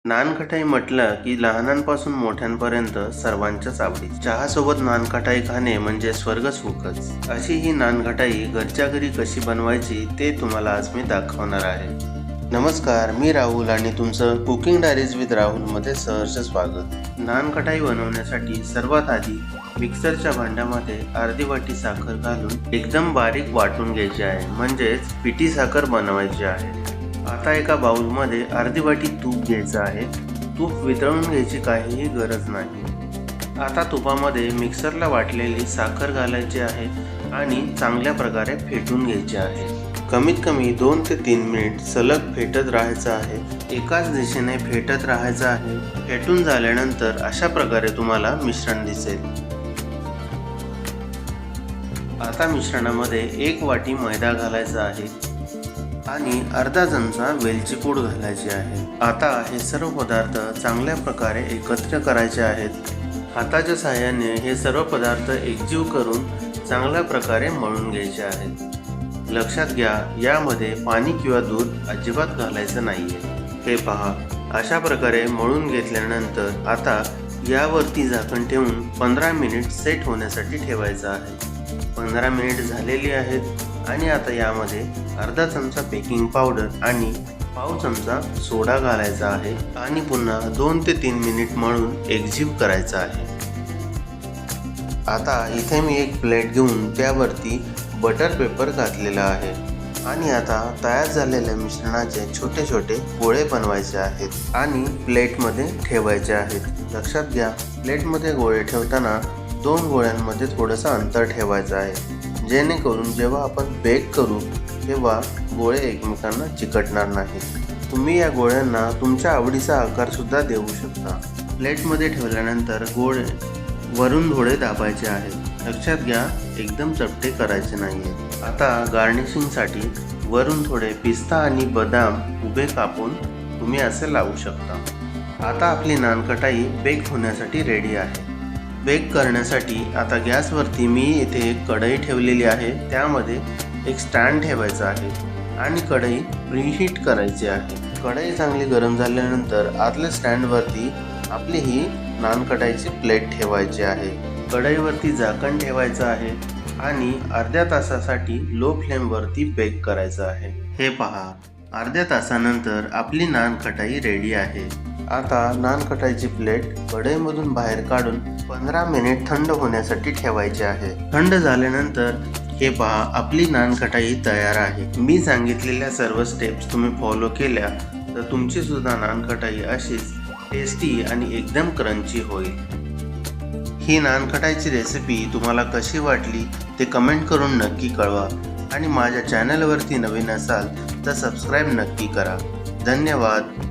नानकटाई म्हटलं की लहानांपासून मोठ्यांपर्यंत सर्वांच्याच आवडीची. चहासोबत नानकटाई खाणे म्हणजे स्वर्ग सुखच. अशी ही नानकटाई घरच्या घरी कशी बनवायची ते तुम्हाला आज मी दाखवणार आहे. नमस्कार, मी राहुल आणि तुमचं कुकिंग डायरीज विथ राहुलमध्ये सहर्ष स्वागत. नानकटाई बनवण्यासाठी सर्वात आधी मिक्सरच्या भांड्यामध्ये अर्धी वाटी साखर घालून एकदम बारीक वाटून घ्यायची आहे, म्हणजेच पिठी साखर बनवायची आहे. आता एका बाउलमध्ये अर्धी वाटी तूप घ्यायचं आहे. तूप वितळून घ्यायची काहीही गरज नाही. आता तुपामध्ये मिक्सरला वाटलेली साखर घालायची आहे आणि चांगल्या प्रकारे फेटून घ्यायची आहे. कमीत कमी 2 ते 3 मिनिट सलग फेटत राहायचं आहे. एकाच दिशेने फेटत राहायचं आहे. फेटून झाल्यानंतर अशा प्रकारे तुम्हाला मिश्रण दिसेल. आता मिश्रणामध्ये 1 वाटी मैदा घालायचा आहे आणि अर्धा चमचा वेलची पूड घालायची आहे. आता हे सर्व पदार्थ चांगल्या प्रकारे एकत्र करायचे आहेत. हाताच्या साहाय्याने हे सर्व पदार्थ एकजीव करून चांगल्या प्रकारे मळून घ्यायचे आहेत. लक्षात घ्या, यामध्ये पाणी किंवा दूध अजिबात घालायचं नाहीये. हे पहा, अशा प्रकारे मळून घेतल्यानंतर आता यावरती झाकण ठेवून 15 मिनिट सेट होण्यासाठी ठेवायचं आहे. 15 मिनिट झालेली आहेत आणि आता यामध्ये अर्धा चमचा बेकिंग पावडर आणि पाव चमचा सोडा घालायचा आहे आणि पुन्हा 2 ते 3 मिनिट मळून एकजीव करायचा आहे. आता इथे मी एक प्लेट घेऊन त्यावरती बटर पेपर घातलेला आहे आणि आता तयार झालेल्या मिश्रणाचे छोटे छोटे गोळे बनवायचे आहेत आणि प्लेटमध्ये ठेवायचे आहेत. लक्षात घ्या, प्लेटमध्ये गोळे ठेवताना 2 गोळ्यांमध्ये थोडंसं अंतर ठेवायचं आहे, जेणेकरून जेव्हा आपण बेक करू तेव्हा गोळे एकमेकांना चिकटणार नाहीत. तुम्ही या गोळ्यांना तुमच्या आवडीचा आकार सुद्धा देऊ शकता. प्लेटमध्ये ठेवल्यानंतर गोळे वरून थोडे दाबायचे आहेत. लक्षात घ्या, एकदम चपटे करायचे नाहीये. आता गार्निशिंगसाठी वरून थोडे पिस्ता आणि बदाम उभे कापून तुम्ही असे लावू शकता. आता आपली नानकटाई बेक होण्यासाठी रेडी आहे. बेक करण्यासाठी आता गॅसवरती मी इथे एक कढई ठेवलेली आहे. त्यामध्ये एक स्टँड ठेवायचा आहे आणि कढई प्रीहीट करायची आहे. कढई चांगली गरम झाल्यानंतर आतल्या स्टँडवरती आपली ही नानकटाईची प्लेट ठेवायची आहे. कढईवरती झाकण ठेवायचं आहे आणि अर्ध्या तासासाठी लो फ्लेमवरती बेक करायचं आहे. हे पहा, अर्ध्या तासानंतर आपली नानकटाई रेडी आहे. आता नानकटाईची प्लेट कढईमधून बाहेर काढून 15 मिनिट थंड होण्यासाठी ठेवायचे आहे. थंड झाल्यानंतर हे पहा, आपली नानकटाई तयार आहे. मी सांगितलेल्या सर्व स्टेप्स तुम्ही फॉलो केल्या तर तुमची सुद्धा नानकटाई अशीच टेस्टी आणि एकदम क्रंची होईल. ही नानकटाईची रेसिपी तुम्हाला कशी वाटली ते कमेंट करून नक्की कळवा आणि माझ्या चॅनलवरती नवीन असाल तर सबस्क्राईब नक्की करा. धन्यवाद.